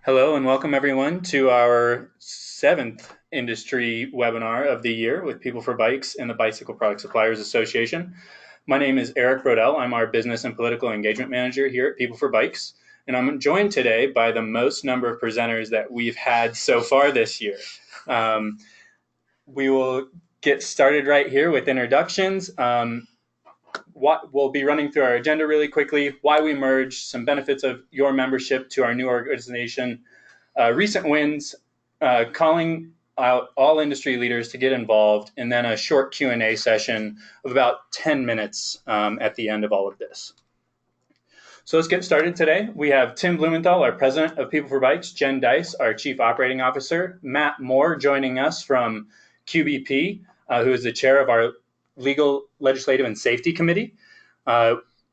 Hello and welcome everyone to our seventh industry webinar of the year with People for Bikes and the Bicycle Product Suppliers Association. My name is Eric Brodell. I'm our Business and Political Engagement Manager here at People for Bikes. And I'm joined today by the most number of presenters that we've had so far this year. We will get started right here with introductions. We'll be running through our agenda really quickly, why we merged, some benefits of your membership to our new organization, recent wins, calling out all industry leaders to get involved, and then a short Q&A session of about 10 minutes at the end of all of this. So let's get started today. We have Tim Blumenthal, our president of People for Bikes, Jen Dice, our chief operating officer, Matt Moore joining us from QBP, who is the chair of our Legal, Legislative, and Safety Committee.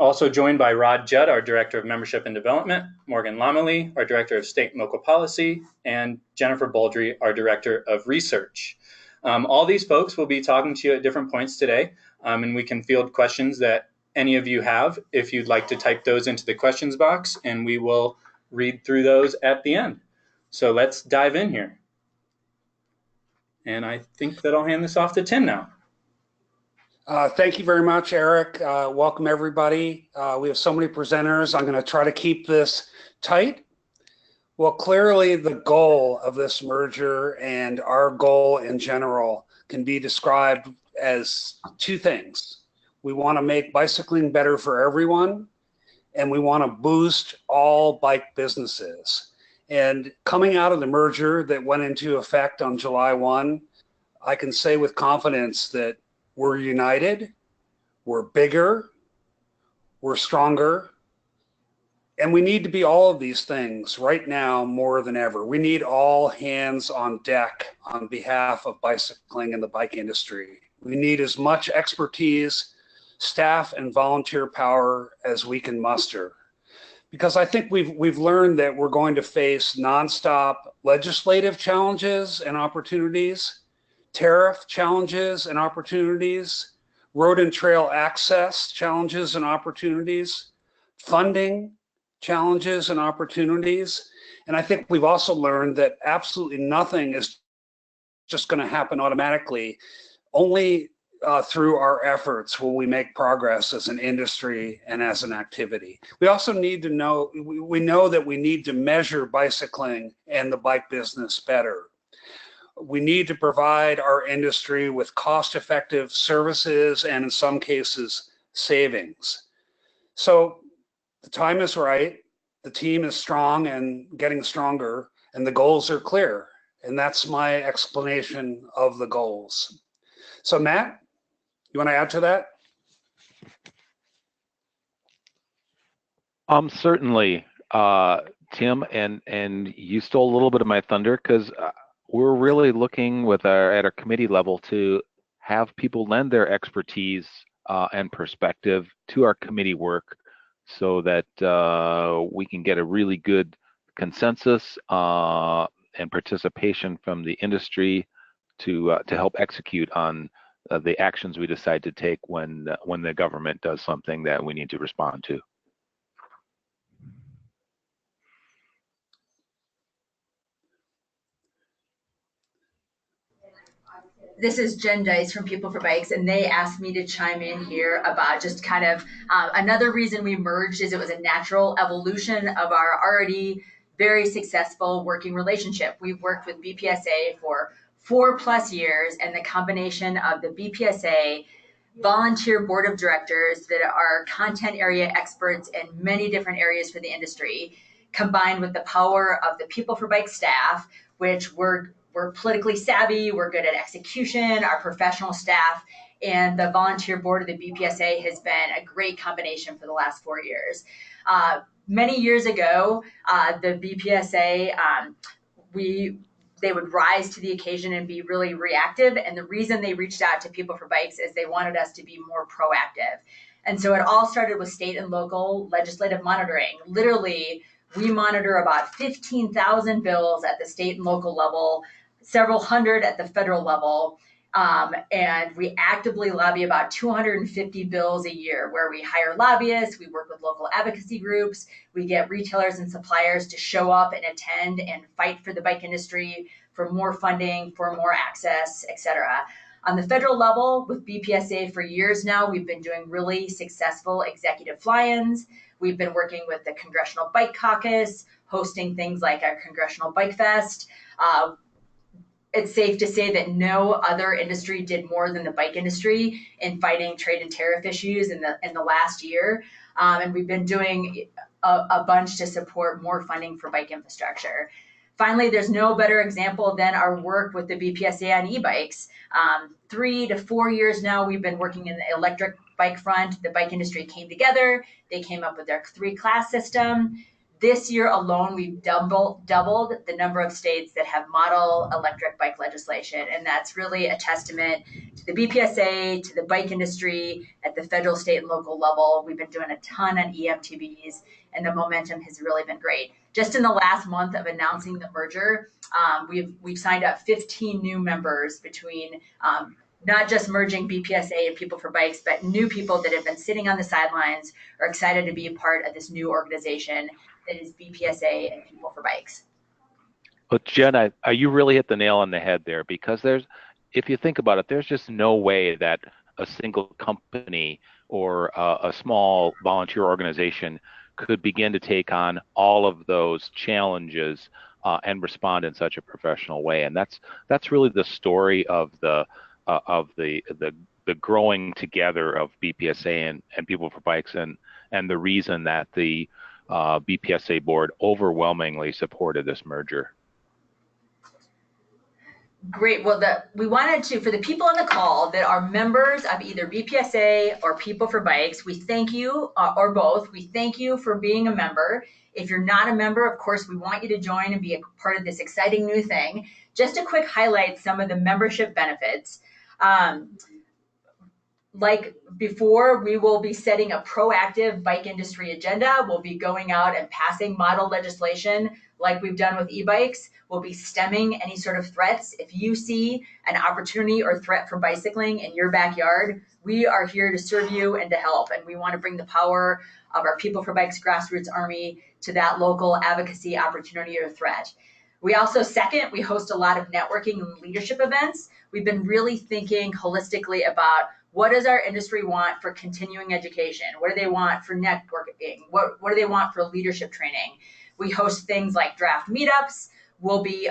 Also joined by Rod Judd, our Director of Membership and Development, Morgan Lomely, our Director of State and Local Policy, and Jennifer Baldry, our Director of Research. All these folks will be talking to you at different points today, and we can field questions that any of you have if you'd like to type those into the questions box, and we will read through those at the end. So let's dive in here. And I think that I'll hand this off to Tim now. Thank you very much, Eric. Welcome, everybody. We have so many presenters. I'm going to try to keep this tight. Well, clearly the goal of this merger and our goal in general can be described as two things. We want to make bicycling better for everyone, and we want to boost all bike businesses. And coming out of the merger that went into effect on July 1, I can say with confidence that we're united, we're bigger, we're stronger, and we need to be all of these things right now more than ever. We need all hands on deck on behalf of bicycling and the bike industry. We need as much expertise, staff, and volunteer power as we can muster. Because I think we've learned that we're going to face nonstop legislative challenges and opportunities, tariff challenges and opportunities, road and trail access challenges and opportunities, funding challenges and opportunities. And I think we've also learned that absolutely nothing is just going to happen automatically. Only through our efforts will we make progress as an industry and as an activity. We also need to know, we know that we need to measure bicycling and the bike business better. We need to provide our industry with cost-effective services and in some cases, savings. So the time is right, the team is strong and getting stronger, and the goals are clear. And that's my explanation of the goals. So Matt, you want to add to that? Certainly, Tim, and you stole a little bit of my thunder because we're really looking at our committee level to have people lend their expertise and perspective to our committee work so that we can get a really good consensus and participation from the industry to help execute on the actions we decide to take when the government does something that we need to respond to. This is Jen Dice from People for Bikes, and they asked me to chime in here about just kind of another reason we merged is it was a natural evolution of our already very successful working relationship. We've worked with BPSA for 4+ years, and the combination of the BPSA volunteer board of directors that are content area experts in many different areas for the industry, combined with the power of the People for Bikes staff, which we're politically savvy, we're good at execution, our professional staff, and the volunteer board of the BPSA has been a great combination for the last 4 years. Many years ago, the BPSA, they would rise to the occasion and be really reactive. And the reason they reached out to People for Bikes is they wanted us to be more proactive. And so it all started with state and local legislative monitoring. Literally, we monitor about 15,000 bills at the state and local level, several hundred at the federal level. And we actively lobby about 250 bills a year, where we hire lobbyists, we work with local advocacy groups, we get retailers and suppliers to show up and attend and fight for the bike industry, for more funding, for more access, etc. On the federal level, with BPSA for years now, we've been doing really successful executive fly-ins. We've been working with the Congressional Bike Caucus, hosting things like our Congressional Bike Fest. It's safe to say that no other industry did more than the bike industry in fighting trade and tariff issues in the last year. And we've been doing a bunch to support more funding for bike infrastructure. Finally, there's no better example than our work with the BPSA on e-bikes. 3 to 4 years now, we've been working in the electric bike front. The bike industry came together. They came up with their 3-class system. This year alone, we've doubled the number of states that have model electric bike legislation. And that's really a testament to the BPSA, to the bike industry at the federal, state, and local level. We've been doing a ton on EMTBs, and the momentum has really been great. Just in the last month of announcing the merger, we've signed up 15 new members between not just merging BPSA and People for Bikes, but new people that have been sitting on the sidelines are excited to be a part of this new organization that is BPSA and People for Bikes. Well, Jen, you really hit the nail on the head there, because if you think about it, there's just no way that a single company or a small volunteer organization could begin to take on all of those challenges and respond in such a professional way. And that's really the story of the growing together of BPSA and People for Bikes, and the reason that the BPSA board overwhelmingly supported this merger. Great. Well, we wanted to, for the people on the call that are members of either BPSA or People for Bikes, we thank you, or both. We thank you for being a member. If you're not a member, of course, we want you to join and be a part of this exciting new thing. Just a quick highlight, some of the membership benefits. Like before, we will be setting a proactive bike industry agenda. We'll be going out and passing model legislation like we've done with e-bikes. We'll be stemming any sort of threats. If you see an opportunity or threat for bicycling in your backyard, we are here to serve you and to help. And we want to bring the power of our People for Bikes grassroots army to that local advocacy opportunity or threat. We also, second, we host a lot of networking and leadership events. We've been really thinking holistically about what does our industry want for continuing education? What do they want for networking? What do they want for leadership training? We host things like draft meetups. We'll be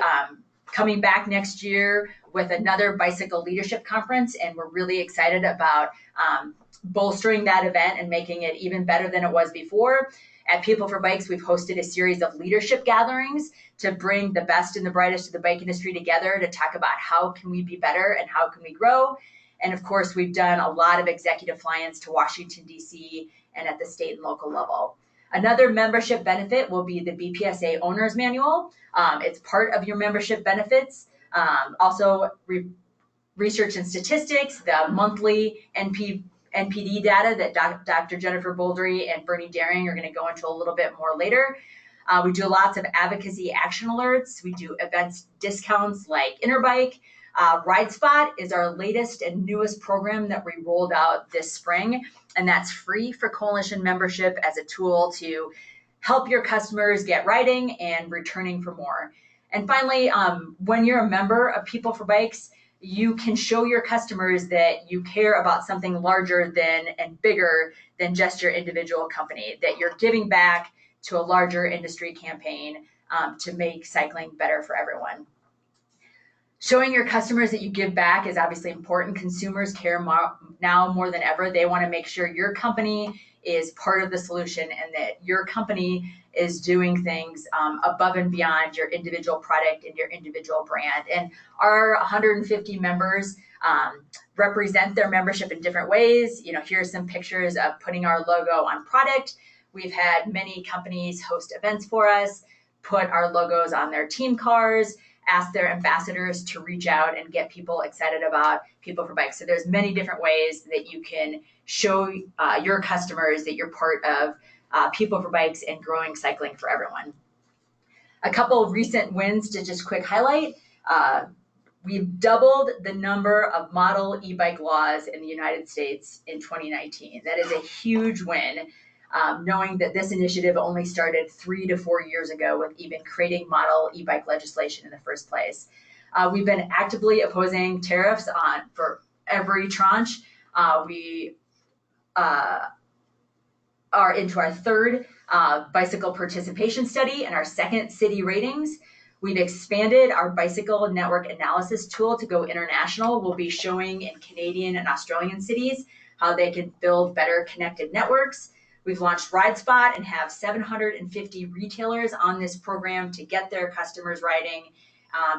coming back next year with another bicycle leadership conference, and we're really excited about bolstering that event and making it even better than it was before. At People for Bikes, we've hosted a series of leadership gatherings to bring the best and the brightest of the bike industry together to talk about how can we be better and how can we grow. And of course, we've done a lot of executive fly-ins to Washington, D.C. and at the state and local level. Another membership benefit will be the BPSA Owner's Manual. It's part of your membership benefits. Also, research and statistics, the monthly NPD data that Dr. Jennifer Boldry and Bernie Daring are going to go into a little bit more later. We do lots of advocacy action alerts. We do events discounts like Interbike. RideSpot is our latest and newest program that we rolled out this spring, and that's free for coalition membership as a tool to help your customers get riding and returning for more. And finally, when you're a member of People for Bikes, you can show your customers that you care about something larger than and bigger than just your individual company, that you're giving back to a larger industry campaign to make cycling better for everyone. Showing your customers that you give back is obviously important. Consumers care now more than ever. They want to make sure your company is part of the solution and that your company is doing things above and beyond your individual product and your individual brand. And our 150 members represent their membership in different ways. You know, here's some pictures of putting our logo on product. We've had many companies host events for us, put our logos on their team cars, ask their ambassadors to reach out and get people excited about People for Bikes. So there's many different ways that you can show your customers that you're part of People for Bikes and growing cycling for everyone. A couple of recent wins to just quick highlight. We've doubled the number of model e-bike laws in the United States in 2019. That is a huge win, knowing that this initiative only started 3 to 4 years ago with even creating model e-bike legislation in the first place. We've been actively opposing tariffs for every tranche. We are into our third bicycle participation study and our second city ratings. We've expanded our bicycle network analysis tool to go international. We'll be showing in Canadian and Australian cities how they can build better connected networks. We've launched RideSpot and have 750 retailers on this program to get their customers riding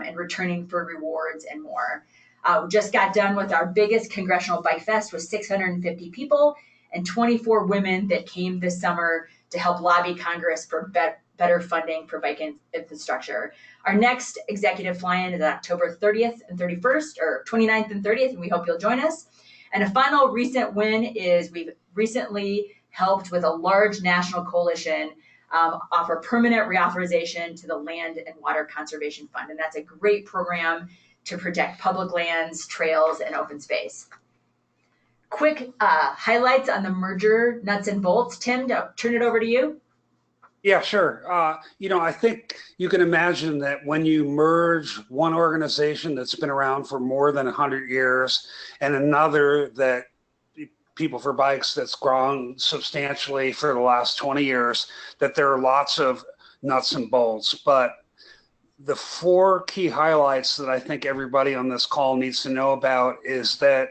and returning for rewards and more. We just got done with our biggest congressional bike fest with 650 people and 24 women that came this summer to help lobby Congress for better funding for bike infrastructure. Our next executive fly-in is October 30th and 31st, or 29th and 30th, and we hope you'll join us. And a final recent win is we've recently helped with a large national coalition offer permanent reauthorization to the Land and Water Conservation Fund. And that's a great program to protect public lands, trails, and open space. Quick highlights on the merger nuts and bolts. Tim, I'll turn it over to you. Yeah, sure. I think you can imagine that when you merge one organization that's been around for more than 100 years and another that PeopleForBikes that's grown substantially for the last 20 years, that there are lots of nuts and bolts. But the 4 key highlights that I think everybody on this call needs to know about is that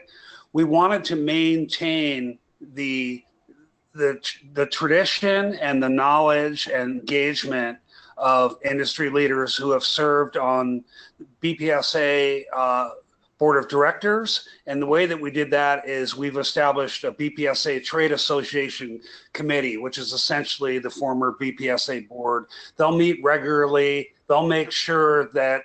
we wanted to maintain the tradition and the knowledge and engagement of industry leaders who have served on BPSA board of directors. And the way that we did that is we've established a BPSA Trade Association Committee, which is essentially the former BPSA board. They'll meet regularly. They'll make sure that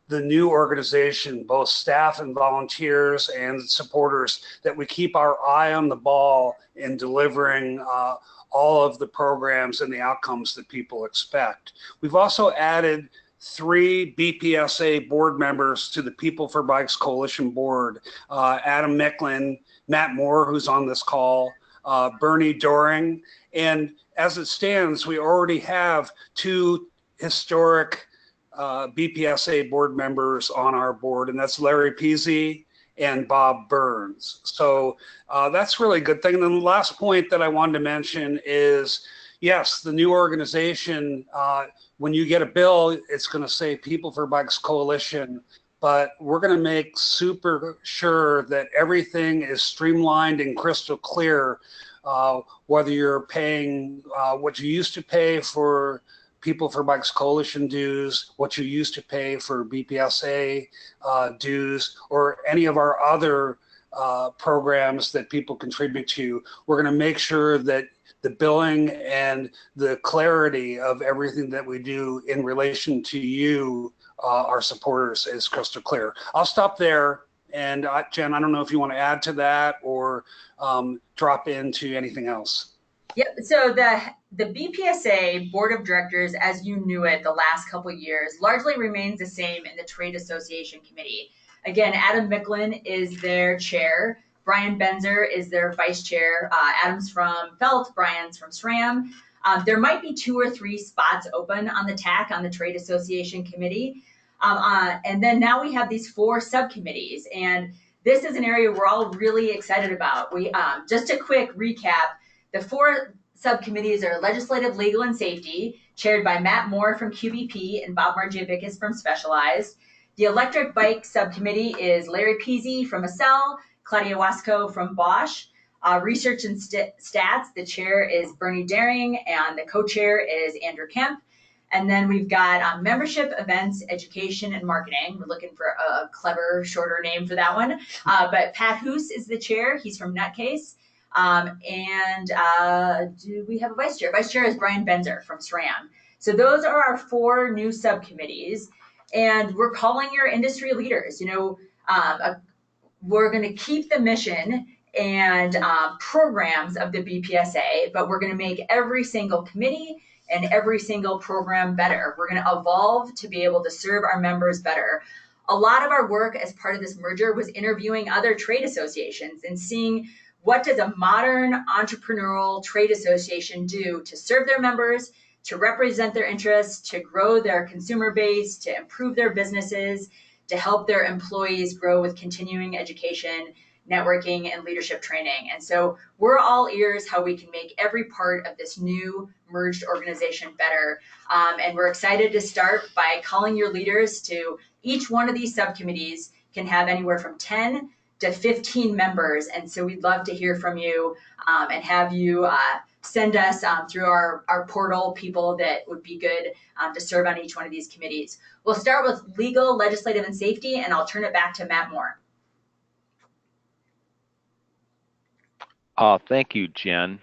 the new organization, both staff and volunteers and supporters, that we keep our eye on the ball in delivering all of the programs and the outcomes that people expect. We've also added 3 BPSA board members to the PeopleForBikes Coalition Board, Adam Micklin, Matt Moore, who's on this call, Bernie Doring. And as it stands, we already have 2 historic BPSA board members on our board, and that's Larry Peasy and Bob Burns. So that's really a good thing. And then the last point that I wanted to mention is, yes, the new organization, when you get a bill, it's going to say PeopleForBikes Coalition, but we're going to make super sure that everything is streamlined and crystal clear, whether you're paying what you used to pay for PeopleForBikes Coalition dues, what you used to pay for BPSA dues, or any of our other programs that people contribute to. We're going to make sure that the billing and the clarity of everything that we do in relation to you, our supporters, is crystal clear. I'll stop there. And Jen, I don't know if you want to add to that or drop into anything else. Yep. So the BPSA Board of Directors, as you knew it the last couple of years, largely remains the same in the Trade Association Committee. Again, Adam Micklin is their chair. Brian Benzer is their vice chair. Adam's from Felt, Brian's from SRAM. There might be 2 or 3 spots open on the TAC, on the Trade Association Committee. And then now we have these 4 subcommittees. And this is an area we're all really excited about. We just a quick recap. The 4 subcommittees are Legislative, Legal, and Safety, chaired by Matt Moore from QBP and Bob Marjavickas from Specialized. The Electric Bike Subcommittee is Larry Peasy from ACEL, Claudia Wasco from Bosch. Research and Stats, the chair is Bernie Daring, and the co-chair is Andrew Kemp. And then we've got Membership, Events, Education, and Marketing. We're looking for a clever, shorter name for that one. But Pat Hoos is the chair. He's from Nutcase. Do we have a vice chair? Vice chair is Brian Benzer from SRAM. So those are our 4 new subcommittees, and we're calling your industry leaders. We're going to keep the mission and programs of the BPSA, but we're going to make every single committee and every single program better. We're going to evolve to be able to serve our members better. a lot of our work as part of this merger was interviewing other trade associations and seeing what does a modern entrepreneurial trade association do to serve their members, to represent their interests, to grow their consumer base, to improve their businesses, to help their employees grow with continuing education, networking, and leadership training. And so we're all ears how we can make every part of this new merged organization better. And we're excited to start by calling your leaders to each one of these subcommittees can have anywhere from 10 to 15 members. And so we'd love to hear from you and have you send us through our portal people that would be good to serve on each one of these committees. We'll start with legal, legislative, and safety, and I'll turn it back to Matt Moore. Thank you, Jen.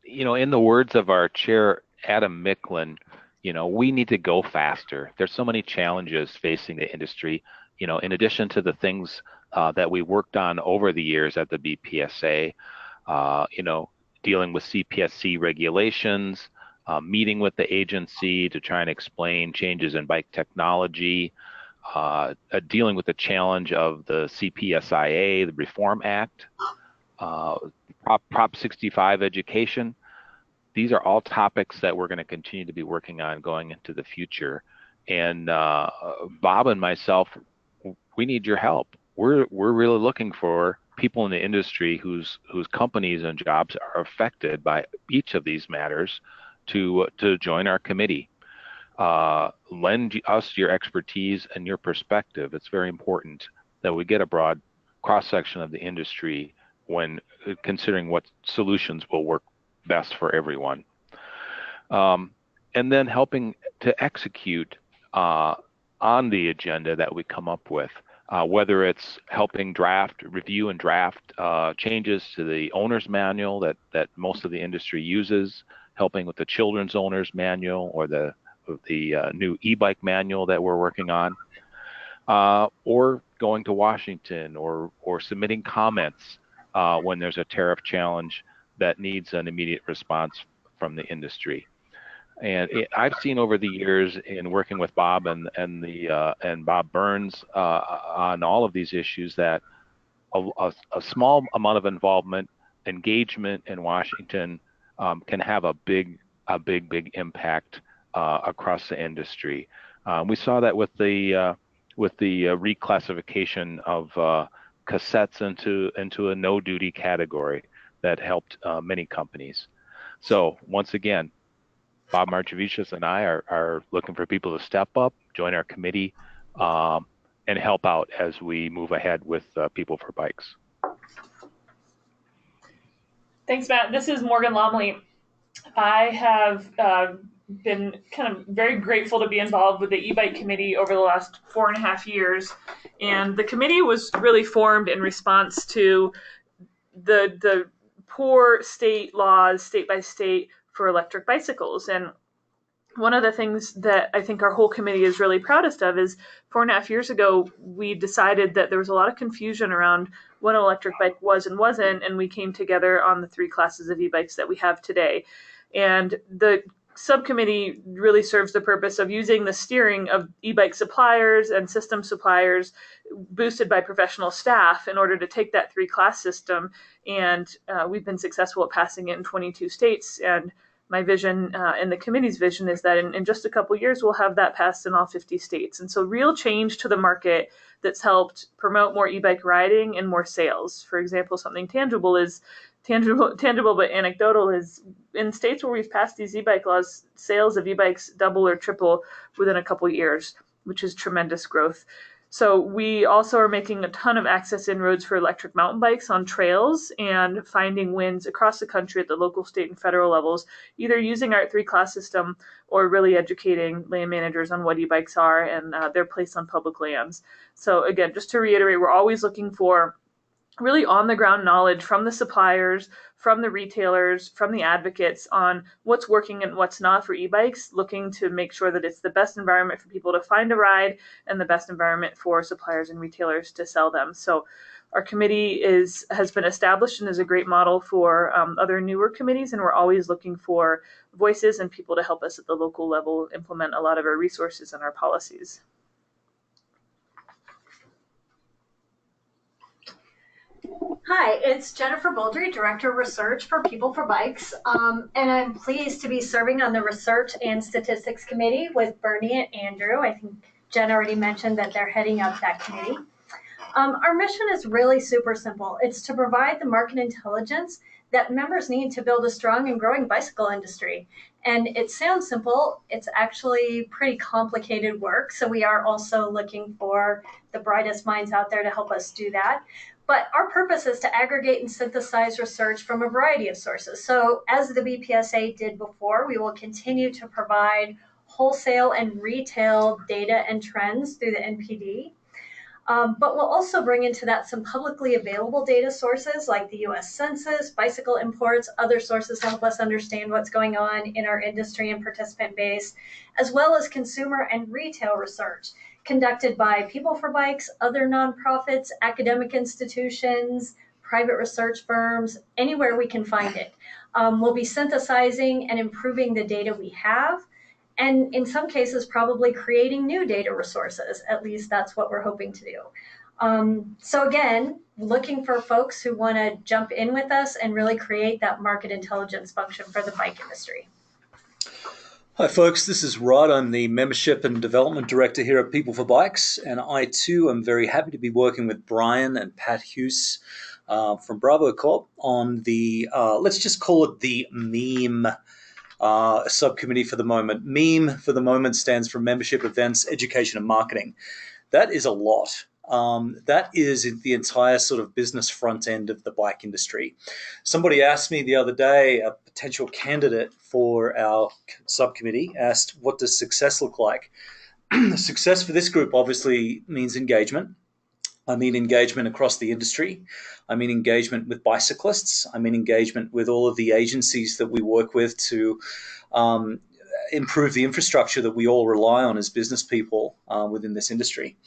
In the words of our chair, Adam Micklin, we need to go faster. There's so many challenges facing the industry, in addition to the things that we worked on over the years at the BPSA, dealing with CPSC regulations, meeting with the agency to try and explain changes in bike technology, dealing with the challenge of the CPSIA, the Reform Act, Prop 65 education. These are all topics that we're going to continue to be working on going into the future. And Bob and myself, we need your help. We're really looking for people in the industry whose companies and jobs are affected by each of these matters to join our committee. Lend us your expertise and your perspective. It's very important that we get a broad cross-section of the industry when considering what solutions will work best for everyone. And then helping to execute on the agenda that we come up with, whether it's helping review and draft changes to the owner's manual that most of the industry uses, helping with the children's owner's manual or the new e-bike manual that we're working on, or going to Washington or submitting comments when there's a tariff challenge that needs an immediate response from the industry. And I've seen over the years in working with Bob and Bob Burns on all of these issues that a small amount of involvement, engagement in Washington can have a big impact across the industry. We saw that with the reclassification of cassettes into a no duty category that helped many companies. So once again, Bob Marchavicius and I are looking for people to step up, join our committee, and help out as we move ahead with People for Bikes. Thanks, Matt. This is Morgan Lomley. I have been kind of very grateful to be involved with the e-bike committee over the last 4.5 years. And the committee was really formed in response to the poor state laws, state by state, for electric bicycles. And one of the things that I think our whole committee is really proudest of is 4.5 years ago, we decided that there was a lot of confusion around what an electric bike was and wasn't, and we came together on the 3 classes of e-bikes that we have today. And the subcommittee really serves the purpose of using the steering of e-bike suppliers and system suppliers boosted by professional staff in order to take that 3-class system. And we've been successful at passing it in 22 states. And my vision and the committee's vision is that in just a couple years, we'll have that passed in all 50 states. And so real change to the market that's helped promote more e-bike riding and more sales. For example, something tangible but anecdotal is in states where we've passed these e-bike laws, sales of e-bikes double or triple within a couple years, which is tremendous growth. So we also are making a ton of access inroads for electric mountain bikes on trails and finding wins across the country at the local, state, and federal levels, either using our 3-class system or really educating land managers on what e-bikes are and their place on public lands. So again, just to reiterate, we're always looking for really on-the-ground knowledge from the suppliers, from the retailers, from the advocates on what's working and what's not for e-bikes, looking to make sure that it's the best environment for people to find a ride and the best environment for suppliers and retailers to sell them. So our committee has been established and is a great model for other newer committees, and we're always looking for voices and people to help us at the local level implement a lot of our resources and our policies. Hi, it's Jennifer Bouldry, Director of Research for People4Bikes, and I'm pleased to be serving on the Research and Statistics Committee with Bernie and Andrew. I think Jen already mentioned that they're heading up that committee. Our mission is really super simple. It's to provide the market intelligence that members need to build a strong and growing bicycle industry. And it sounds simple, it's actually pretty complicated work. So we are also looking for the brightest minds out there to help us do that. But our purpose is to aggregate and synthesize research from a variety of sources. So as the BPSA did before, we will continue to provide wholesale and retail data and trends through the NPD. But we'll also bring into that some publicly available data sources like the US Census, bicycle imports, other sources to help us understand what's going on in our industry and participant base, as well as consumer and retail research conducted by People4Bikes, other nonprofits, academic institutions, private research firms, anywhere we can find it. We'll be synthesizing and improving the data we have, and in some cases, probably creating new data resources. At least that's what we're hoping to do. So again, looking for folks who want to jump in with us and really create that market intelligence function for the bike industry. Hi folks, this is Rod. I'm the Membership and Development Director here at People4Bikes, and I too am very happy to be working with Brian and Pat Hughes from Bravo Corp on the, let's just call it the MEME subcommittee for the moment. MEME for the moment stands for Membership, Events, Education and Marketing. That is a lot. That is the entire sort of business front end of the bike industry. Somebody asked me the other day, a potential candidate for our subcommittee asked, what does success look like? Success for this group obviously means engagement. I mean engagement across the industry. I mean engagement with bicyclists. I mean engagement with all of the agencies that we work with to improve the infrastructure that we all rely on as business people within this industry.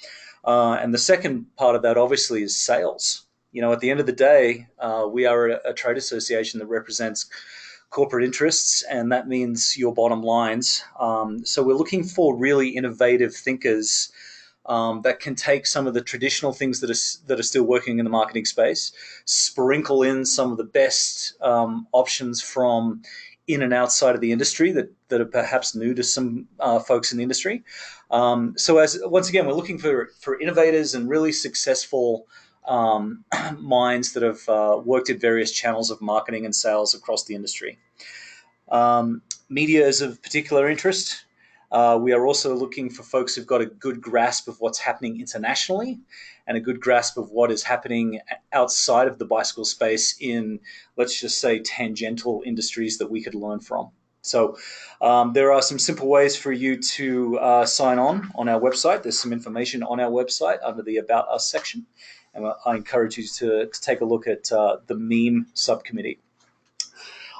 And the second part of that obviously is sales. You know, at the end of the day, we are a trade association that represents corporate interests, and that means your bottom lines. So we're looking for really innovative thinkers that can take some of the traditional things that are still working in the marketing space, sprinkle in some of the best options from in and outside of the industry that are perhaps new to some folks in the industry. So once again, we're looking for innovators and really successful minds that have worked at various channels of marketing and sales across the industry. Media is of particular interest. We are also looking for folks who've got a good grasp of what's happening internationally and a good grasp of what is happening outside of the bicycle space in, let's just say, tangential industries that we could learn from. So there are some simple ways for you to sign on our website. There's some information on our website under the About Us section. And I encourage you to take a look at the MEME subcommittee.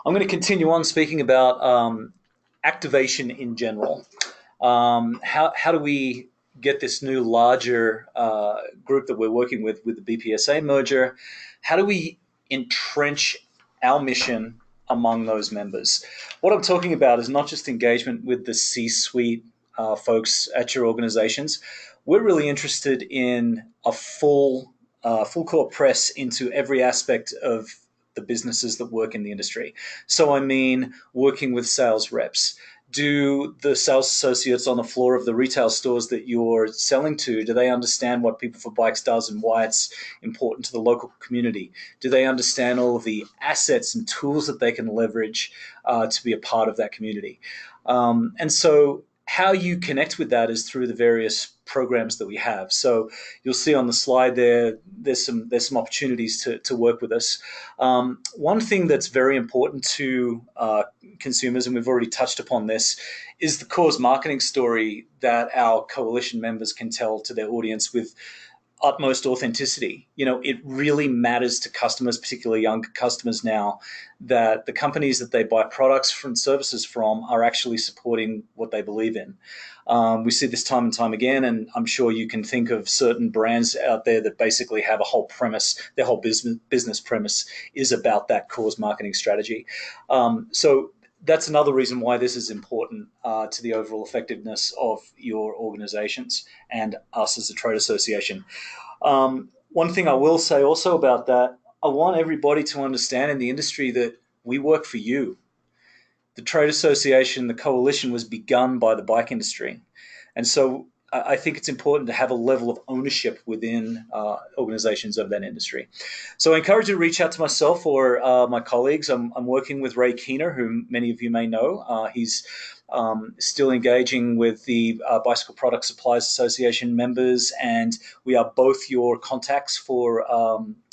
I'm going to continue on speaking about activation in general. How do we get this new larger group that we're working with the BPSA merger? How do we entrench our mission among those members? What I'm talking about is not just engagement with the C-suite folks at your organizations. We're really interested in a full court press into every aspect of the businesses that work in the industry. So I mean working with sales reps. Do the sales associates on the floor of the retail stores that you're selling to, do they understand what People4Bikes does and why it's important to the local community? Do they understand all of the assets and tools that they can leverage to be a part of that community? And so how you connect with that is through the various programs that we have. So you'll see on the slide there's some opportunities to work with us. One thing that's very important to consumers, and we've already touched upon this, is the cause marketing story that our coalition members can tell to their audience with utmost authenticity. You know, it really matters to customers, particularly younger customers now, that the companies that they buy products from, services from, are actually supporting what they believe in. We see this time and time again, and I'm sure you can think of certain brands out there that basically have a whole premise, their whole business premise is about that cause marketing strategy. So that's another reason why this is important to the overall effectiveness of your organizations and us as a trade association. One thing I will say also about that, I want everybody to understand in the industry that we work for you. The trade association, the coalition was begun by the bike industry. And so I think it's important to have a level of ownership within organizations of that industry. So I encourage you to reach out to myself or my colleagues. I'm working with Ray Keener, who many of you may know. He's still engaging with the Bicycle Product Suppliers Association members, and we are both your contacts for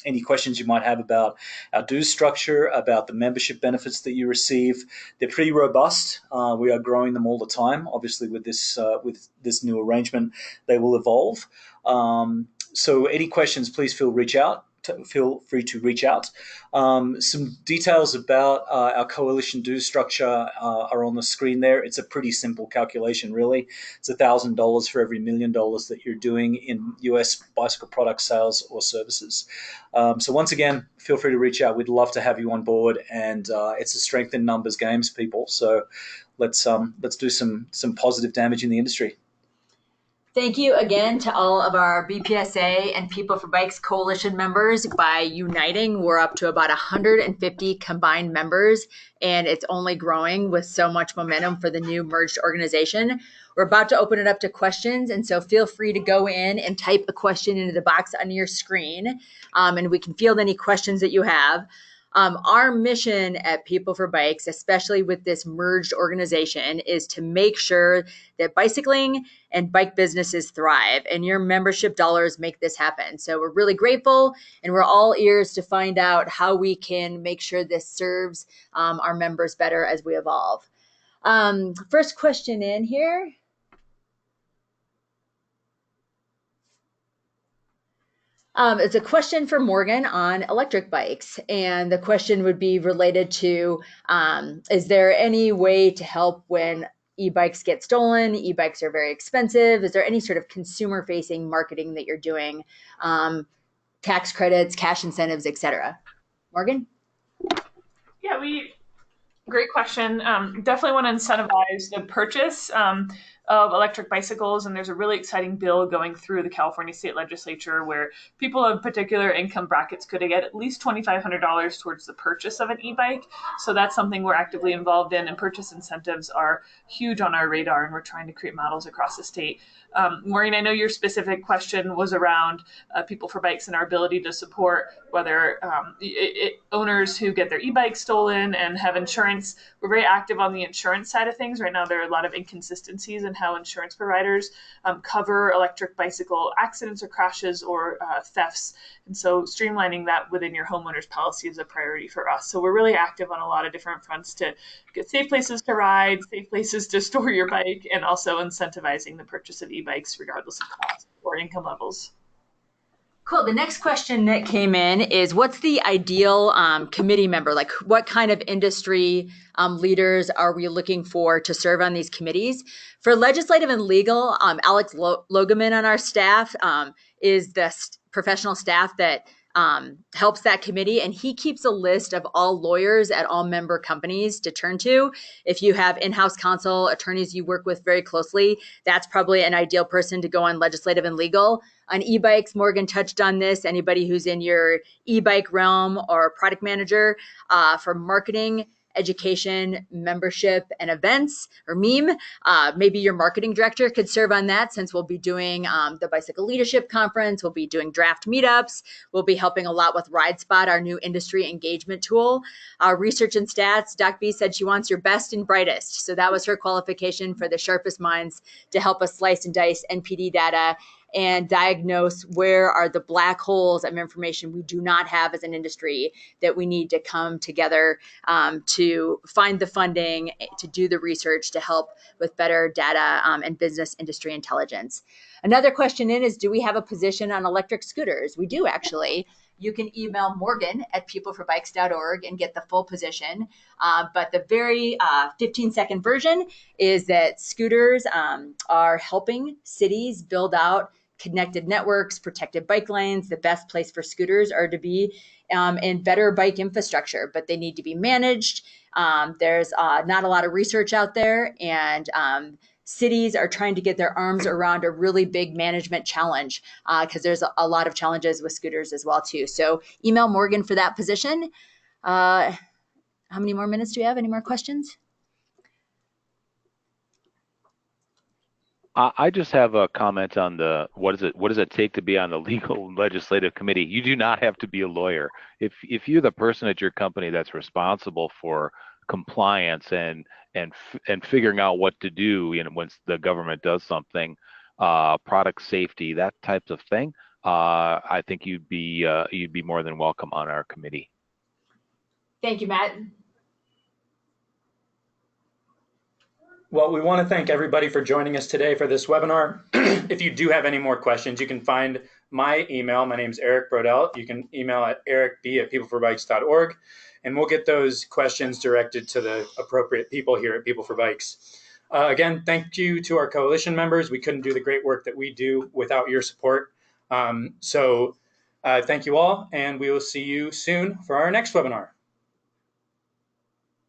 any questions you might have about our dues structure, about the membership benefits that you receive. They're pretty robust. We are growing them all the time. Obviously, with this new arrangement, they will evolve. So any questions, please feel free to reach out. Some details about our coalition dues structure are on the screen there. It's a pretty simple calculation, really. It's $1,000 for every $1 million that you're doing in US bicycle product sales or services. So once again, feel free to reach out. We'd love to have you on board, and it's a strength in numbers games, people. So let's do some positive damage in the industry. Thank you again to all of our BPSA and People for Bikes coalition members. By uniting, we're up to about 150 combined members, and it's only growing with so much momentum for the new merged organization. We're about to open it up to questions, and so feel free to go in and type a question into the box on your screen, and we can field any questions that you have. Our mission at People for Bikes, especially with this merged organization, is to make sure that bicycling and bike businesses thrive, and your membership dollars make this happen. So we're really grateful, and we're all ears to find out how we can make sure this serves our members better as we evolve. First question in here. It's a question for Morgan on electric bikes. And the question would be related to, is there any way to help when e-bikes get stolen? E-bikes are very expensive. Is there any sort of consumer-facing marketing that you're doing? Tax credits, cash incentives, et cetera. Morgan? Yeah, great question. Definitely want to incentivize the purchase of electric bicycles, and there's a really exciting bill going through the California state legislature where people of particular income brackets could get at least $2,500 towards the purchase of an e-bike. So that's something we're actively involved in, and purchase incentives are huge on our radar, and we're trying to create models across the state. Maureen, I know your specific question was around People for Bikes and our ability to support whether owners who get their e-bikes stolen and have insurance. We're very active on the insurance side of things. Right now, there are a lot of inconsistencies in how insurance providers cover electric bicycle accidents or crashes or thefts. And so streamlining that within your homeowner's policy is a priority for us. So we're really active on a lot of different fronts to get safe places to ride, safe places to store your bike, and also incentivizing the purchase of e-bikes regardless of cost or income levels. Cool. The next question that came in is, what's the ideal committee member? Like, what kind of industry leaders are we looking for to serve on these committees? For legislative and legal, Alex Logeman on our staff is the professional staff that helps that committee, and he keeps a list of all lawyers at all member companies to turn to. If you have in-house counsel, attorneys you work with very closely, that's probably an ideal person to go on legislative and legal. On e-bikes, Morgan touched on this. Anybody who's in your e-bike realm or product manager, for marketing, education, membership, and events, or MEME. Maybe your marketing director could serve on that, since we'll be doing the Bicycle Leadership Conference, we'll be doing draft meetups, we'll be helping a lot with RideSpot, our new industry engagement tool. Research and stats, Doc B said she wants your best and brightest. So that was her qualification for the sharpest minds to help us slice and dice NPD data and diagnose where are the black holes of information we do not have as an industry that we need to come together to find the funding, to do the research, to help with better data and business industry intelligence. Another question is, do we have a position on electric scooters? We do, actually. You can email Morgan at peopleforbikes.org and get the full position. But the very 15-second version is that scooters are helping cities build out connected networks, protected bike lanes. The best place for scooters are to be in better bike infrastructure, but they need to be managed. There's not a lot of research out there, and cities are trying to get their arms around a really big management challenge, because there's a lot of challenges with scooters as well too. So email Morgan for that position. How many more minutes do we have? Any more questions? I just have a comment on the what does it take to be on the legal and legislative committee? You do not have to be a lawyer. If you're the person at your company that's responsible for compliance and figuring out what to do, once the government does something, product safety, that type of thing, I think you'd be more than welcome on our committee. Thank you, Matt. Well, we want to thank everybody for joining us today for this webinar. If you do have any more questions, you can find my email. My name is Eric Brodell. You can email at ericb@peopleforbikes.org, and we'll get those questions directed to the appropriate people here at People for Bikes. Again, thank you to our coalition members. We couldn't do the great work that we do without your support. Thank you all, and we will see you soon for our next webinar.